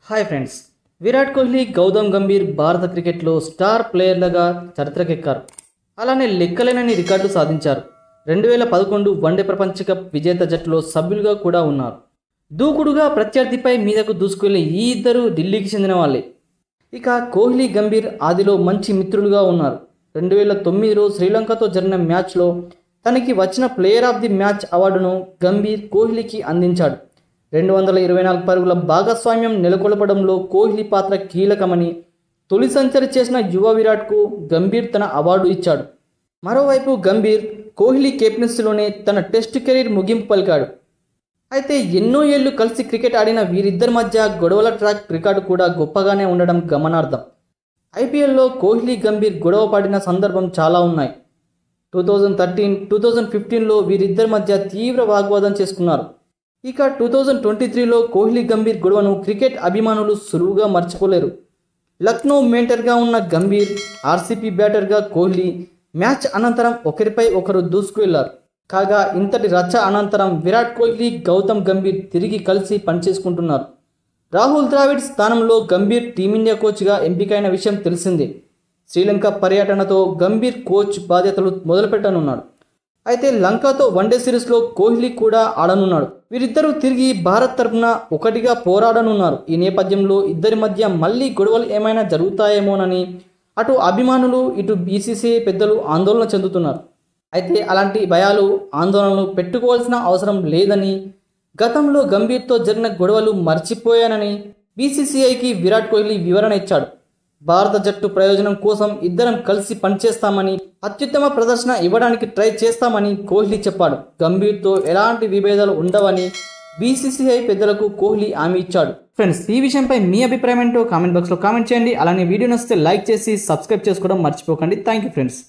Hi friends, Virat Kohli, Gautam Gambhir భారత క్రికెట్లో star ప్లేయర్లుగా చరిత్రకెక్కారు. అలానే లెక్కలేనన్ని రికార్డులు సాధించారు. 2011 వన్డే ప్రపంచ కప్ విజేత జట్టులో సభ్యులుగా కూడా ఉన్నారు. దూకుడుగా ప్రత్యర్థిపై మీదకు దూసుకెళ్లే ఈ ఇద్దరు ఢిల్లీకి చెందిన వాళ్ళే. ఇక కోహ్లీ, గంభీర్ ఆదిలో మంచి మిత్రులుగా ఉన్నారు. 2009లో శ్రీలంకతో జరిగిన మ్యాచ్లో తనకి వచ్చిన ప్లేయర్ ఆఫ్ ది మ్యాచ్ అవార్డును గంభీర్ కోహ్లీకి అందించాడు. 224 పరుగుల భాగస్వామ్యం నెలకొల్పడంలో కోహ్లీ పాత్ర కీలకమని తొలి సెంచరీ చేసిన యువ విరాట్కు గంభీర్ తన అవార్డు ఇచ్చాడు. మరోవైపు గంభీర్ కోహ్లీ కెప్టెన్సీలోనే తన టెస్ట్ కెరీర్ ముగింపు పలికాడు. అయితే ఎన్నో ఏళ్లు కలిసి క్రికెట్ ఆడిన వీరిద్దరి మధ్య గొడవల ట్రాక్ రికార్డు కూడా గొప్పగానే ఉండడం గమనార్థం. ఐపీఎల్లో కోహ్లీ, గంభీర్ గొడవ పడిన సందర్భం చాలా ఉన్నాయి. 2013, 2015లో వీరిద్దరి మధ్య తీవ్ర వాగ్వాదం చేసుకున్నారు. ఇక 2023లో కోహ్లీ, గంభీర్ గొడవను క్రికెట్ అభిమానులు సులువుగా మర్చిపోలేరు. లక్నో మెంటర్గా ఉన్న గంభీర్, ఆర్సీబీ బ్యాటర్గా కోహ్లీ మ్యాచ్ అనంతరం ఒకరిపై ఒకరు దూసుకువెళ్లారు. కాగా ఇంతటి రచ్చ అనంతరం విరాట్ కోహ్లీ, గౌతమ్ గంభీర్ తిరిగి కలిసి పనిచేసుకుంటున్నారు. రాహుల్ ద్రావిడ్ స్థానంలో గంభీర్ టీమిండియా కోచ్గా ఎంపికైన విషయం తెలిసిందే. శ్రీలంక పర్యటనతో గంభీర్ కోచ్ బాధ్యతలు మొదలుపెట్టనున్నాడు. అయితే లంకతో వన్డే సిరీస్లో కోహ్లీ కూడా ఆడనున్నాడు. వీరిద్దరూ తిరిగి భారత్ తరపున ఒకటిగా పోరాడనున్నారు. ఈ నేపథ్యంలో ఇద్దరి మధ్య మళ్ళీ గొడవలు ఏమైనా జరుగుతాయేమోనని అటు అభిమానులు, ఇటు బీసీసీఐ పెద్దలు ఆందోళన చెందుతున్నారు. అయితే అలాంటి భయాలు, ఆందోళనలు పెట్టుకోవాల్సిన అవసరం లేదని, గతంలో గంభీర్తో జరిగిన గొడవలు మర్చిపోయానని బీసీసీఐకి విరాట్ కోహ్లీ వివరణ ఇచ్చాడు. భారత జట్టు ప్రయోజనం కోసం ఇద్దరం కలిసి పనిచేస్తామని, అత్యుత్తమ ప్రదర్శన ఇవ్వడానికి ట్రై చేస్తామని కోహ్లీ చెప్పాడు. గంభీర్తో ఎలాంటి విభేదాలు ఉండవని బీసీసీఐ పెద్దలకు కోహ్లీ హామీ ఇచ్చాడు. ఫ్రెండ్స్, ఈ విషయంపై మీ అభిప్రాయం ఏంటో కామెంట్ బాక్స్లో కామెంట్ చేయండి. అలానే వీడియో నచ్చితే లైక్ చేసి సబ్స్క్రైబ్ చేసుకోవడం మర్చిపోకండి. Thank you friends.